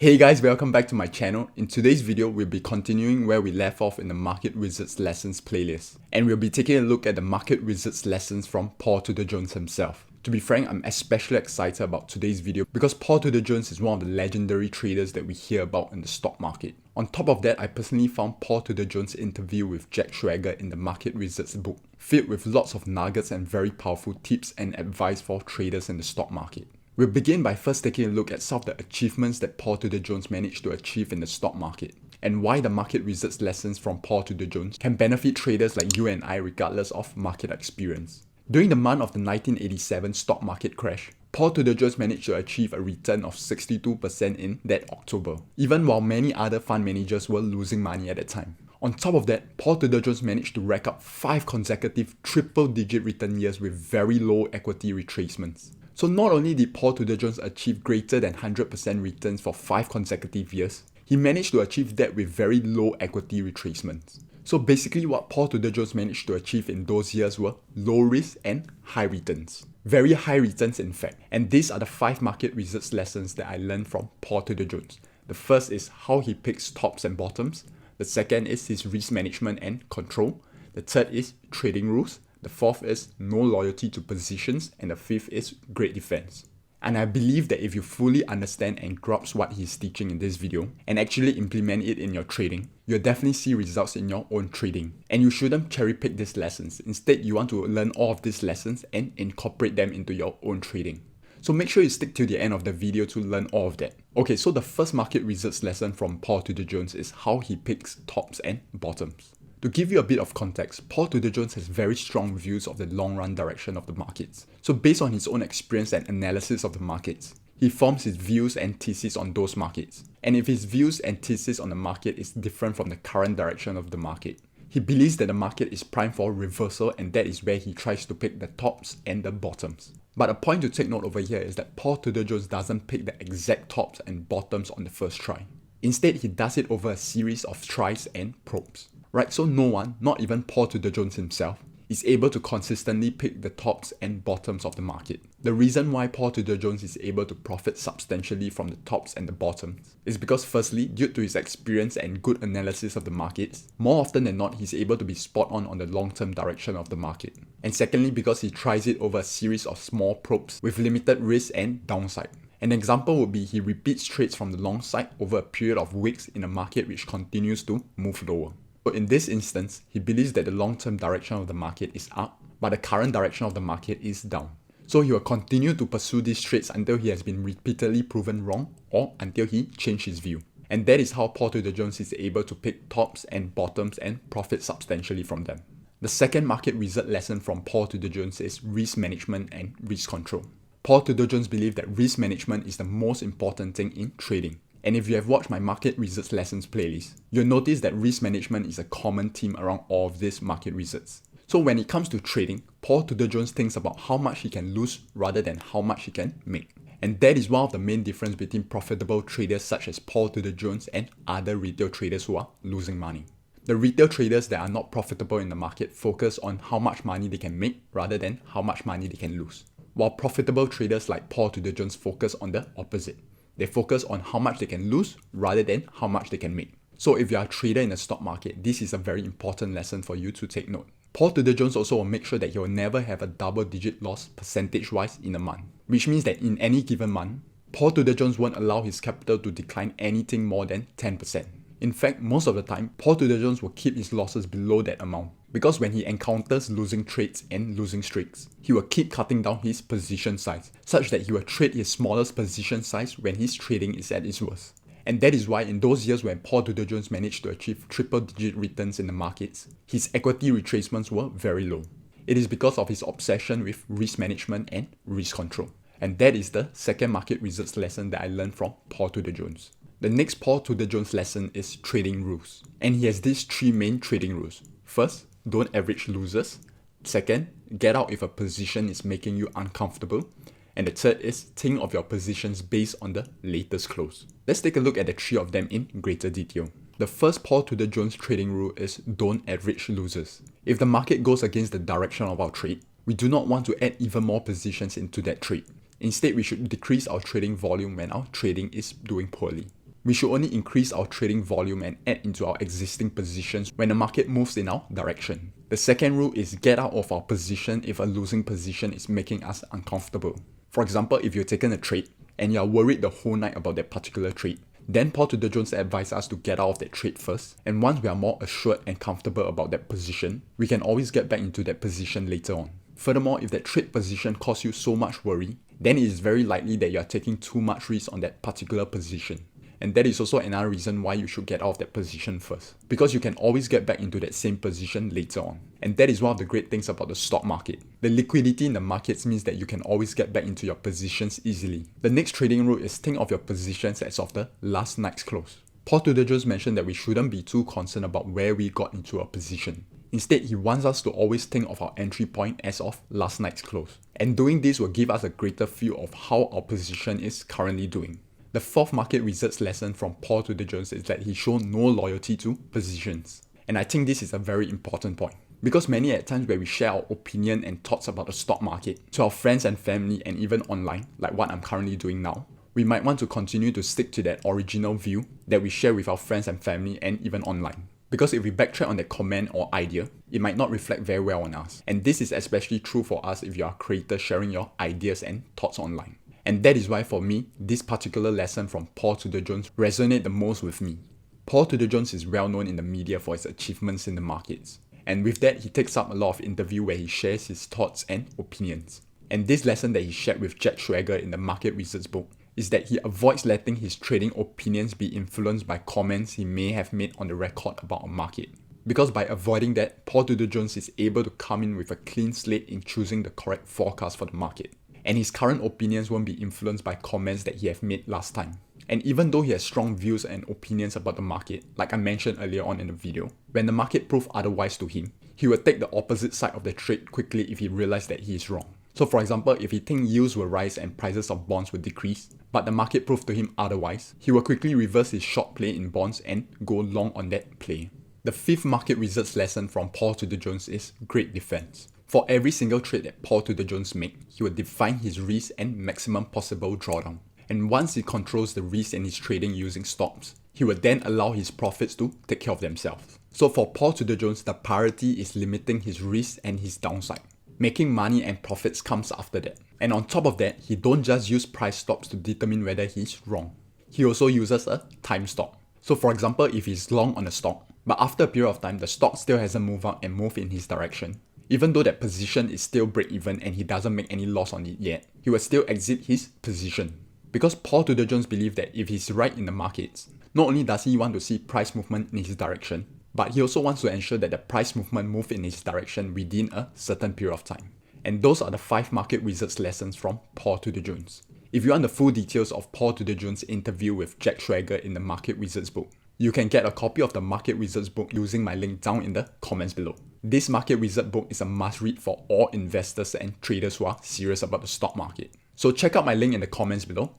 Hey guys, welcome back to my channel. In today's video, we'll be continuing where we left off in the Market Wizards Lessons playlist. And we'll be taking a look at the Market Wizards lessons from Paul Tudor Jones himself. To be frank, I'm especially excited about today's video because Paul Tudor Jones is one of the legendary traders that we hear about in the stock market. On top of that, I personally found Paul Tudor Jones' interview with Jack Schwager in the Market Wizards book, filled with lots of nuggets and very powerful tips and advice for traders in the stock market. We'll begin by first taking a look at some of the achievements that Paul Tudor Jones managed to achieve in the stock market, and why the Market Wizards lessons from Paul Tudor Jones can benefit traders like you and I regardless of market experience. During the month of the 1987 stock market crash, Paul Tudor Jones managed to achieve a return of 62% in that October, even while many other fund managers were losing money at the time. On top of that, Paul Tudor Jones managed to rack up 5 consecutive triple-digit return years with very low equity retracements. So not only did Paul Tudor Jones achieve greater than 100% returns for 5 consecutive years, he managed to achieve that with very low equity retracements. So basically what Paul Tudor Jones managed to achieve in those years were low risk and high returns. Very high returns in fact. And these are the 5 Market Wizards lessons that I learned from Paul Tudor Jones. The first is how he picks tops and bottoms. The second is his risk management and control. The third is trading rules. The fourth is no loyalty to positions, and the fifth is great defense. And I believe that if you fully understand and grasp what he's teaching in this video and actually implement it in your trading, you'll definitely see results in your own trading. And you shouldn't cherry pick these lessons. Instead, you want to learn all of these lessons and incorporate them into your own trading. So make sure you stick to the end of the video to learn all of that. Okay, so the first Market Wizards lesson from Paul Tudor Jones is how he picks tops and bottoms. To give you a bit of context, Paul Tudor Jones has very strong views of the long-run direction of the markets. So based on his own experience and analysis of the markets, he forms his views and thesis on those markets. And if his views and thesis on the market is different from the current direction of the market, he believes that the market is primed for reversal, and that is where he tries to pick the tops and the bottoms. But a point to take note over here is that Paul Tudor Jones doesn't pick the exact tops and bottoms on the first try. Instead, he does it over a series of tries and probes. Right, so no one, not even Paul Tudor Jones himself, is able to consistently pick the tops and bottoms of the market. The reason why Paul Tudor Jones is able to profit substantially from the tops and the bottoms is because firstly, due to his experience and good analysis of the markets, more often than not he's able to be spot on the long-term direction of the market. And secondly, because he tries it over a series of small probes with limited risk and downside. An example would be he repeats trades from the long side over a period of weeks in a market which continues to move lower. So in this instance, he believes that the long-term direction of the market is up, but the current direction of the market is down. So he will continue to pursue these trades until he has been repeatedly proven wrong or until he changes his view. And that is how Paul Tudor Jones is able to pick tops and bottoms and profit substantially from them. The second Market Wizard lesson from Paul Tudor Jones is risk management and risk control. Paul Tudor Jones believes that risk management is the most important thing in trading. And if you have watched my Market Wizards lessons playlist, you'll notice that risk management is a common theme around all of these Market Wizards. So when it comes to trading, Paul Tudor Jones thinks about how much he can lose rather than how much he can make. And that is one of the main differences between profitable traders such as Paul Tudor Jones and other retail traders who are losing money. The retail traders that are not profitable in the market focus on how much money they can make rather than how much money they can lose. While profitable traders like Paul Tudor Jones focus on the opposite. They focus on how much they can lose rather than how much they can make. So if you are a trader in the stock market, this is a very important lesson for you to take note. Paul Tudor Jones also will make sure that he will never have a double-digit loss percentage-wise in a month. Which means that in any given month, Paul Tudor Jones won't allow his capital to decline anything more than 10%. In fact, most of the time, Paul Tudor Jones will keep his losses below that amount. Because when he encounters losing trades and losing streaks, he will keep cutting down his position size, such that he will trade his smallest position size when his trading is at its worst. And that is why in those years when Paul Tudor Jones managed to achieve triple-digit returns in the markets, his equity retracements were very low. It is because of his obsession with risk management and risk control. And that is the second Market Wizards lesson that I learned from Paul Tudor Jones. The next Paul Tudor Jones lesson is trading rules. And he has these 3 main trading rules. First, don't average losers. Second, get out if a position is making you uncomfortable. And the third is think of your positions based on the latest close. Let's take a look at the 3 of them in greater detail. The first Paul Tudor Jones trading rule is don't average losers. If the market goes against the direction of our trade, we do not want to add even more positions into that trade. Instead, we should decrease our trading volume when our trading is doing poorly. We should only increase our trading volume and add into our existing positions when the market moves in our direction. The second rule is get out of our position if a losing position is making us uncomfortable. For example, if you're taking a trade and you are worried the whole night about that particular trade, then Paul Tudor Jones advised us to get out of that trade first, and once we are more assured and comfortable about that position, we can always get back into that position later on. Furthermore, if that trade position causes you so much worry, then it is very likely that you are taking too much risk on that particular position. And that is also another reason why you should get out of that position first, because you can always get back into that same position later on. And that is one of the great things about the stock market. The liquidity in the markets means that you can always get back into your positions easily. The next trading rule is think of your positions as of the last night's close. Paul Tudor Jones mentioned that we shouldn't be too concerned about where we got into a position. Instead, he wants us to always think of our entry point as of last night's close. And doing this will give us a greater feel of how our position is currently doing. The fourth market research lesson from Paul Tudor Jones is that he showed no loyalty to positions. And I think this is a very important point. Because many at times where we share our opinion and thoughts about the stock market to our friends and family and even online, like what I'm currently doing now, we might want to continue to stick to that original view that we share with our friends and family and even online. Because if we backtrack on that comment or idea, it might not reflect very well on us. And this is especially true for us if you are a creator sharing your ideas and thoughts online. And that is why for me, this particular lesson from Paul Tudor Jones resonated the most with me. Paul Tudor Jones is well known in the media for his achievements in the markets. And with that, he takes up a lot of interviews where he shares his thoughts and opinions. And this lesson that he shared with Jack Schwager in the market research book is that he avoids letting his trading opinions be influenced by comments he may have made on the record about a market. Because by avoiding that, Paul Tudor Jones is able to come in with a clean slate in choosing the correct forecast for the market. And his current opinions won't be influenced by comments that he have made last time. And even though he has strong views and opinions about the market, like I mentioned earlier on in the video, when the market proves otherwise to him, he will take the opposite side of the trade quickly if he realizes that he is wrong. So for example, if he thinks yields will rise and prices of bonds will decrease, but the market proves to him otherwise, he will quickly reverse his short play in bonds and go long on that play. The fifth market research lesson from Paul Tudor Jones is great defense. For every single trade that Paul Tudor Jones makes, he will define his risk and maximum possible drawdown. And once he controls the risk in his trading using stops, he will then allow his profits to take care of themselves. So for Paul Tudor Jones, the priority is limiting his risk and his downside. Making money and profits comes after that. And on top of that, he don't just use price stops to determine whether he's wrong. He also uses a time stop. So for example, if he's long on a stock, but after a period of time, the stock still hasn't moved up and moved in his direction, even though that position is still break-even and he doesn't make any loss on it yet, he will still exit his position. Because Paul Tudor Jones believes that if he's right in the markets, not only does he want to see price movement in his direction, but he also wants to ensure that the price movement moves in his direction within a certain period of time. And those are the 5 market research lessons from Paul Tudor Jones. If you want the full details of Paul Tudor Jones' interview with Jack Schwager in the market research book, you can get a copy of the market research book using my link down in the comments below. This market research book is a must-read for all investors and traders who are serious about the stock market. So check out my link in the comments below.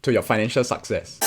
To your financial success.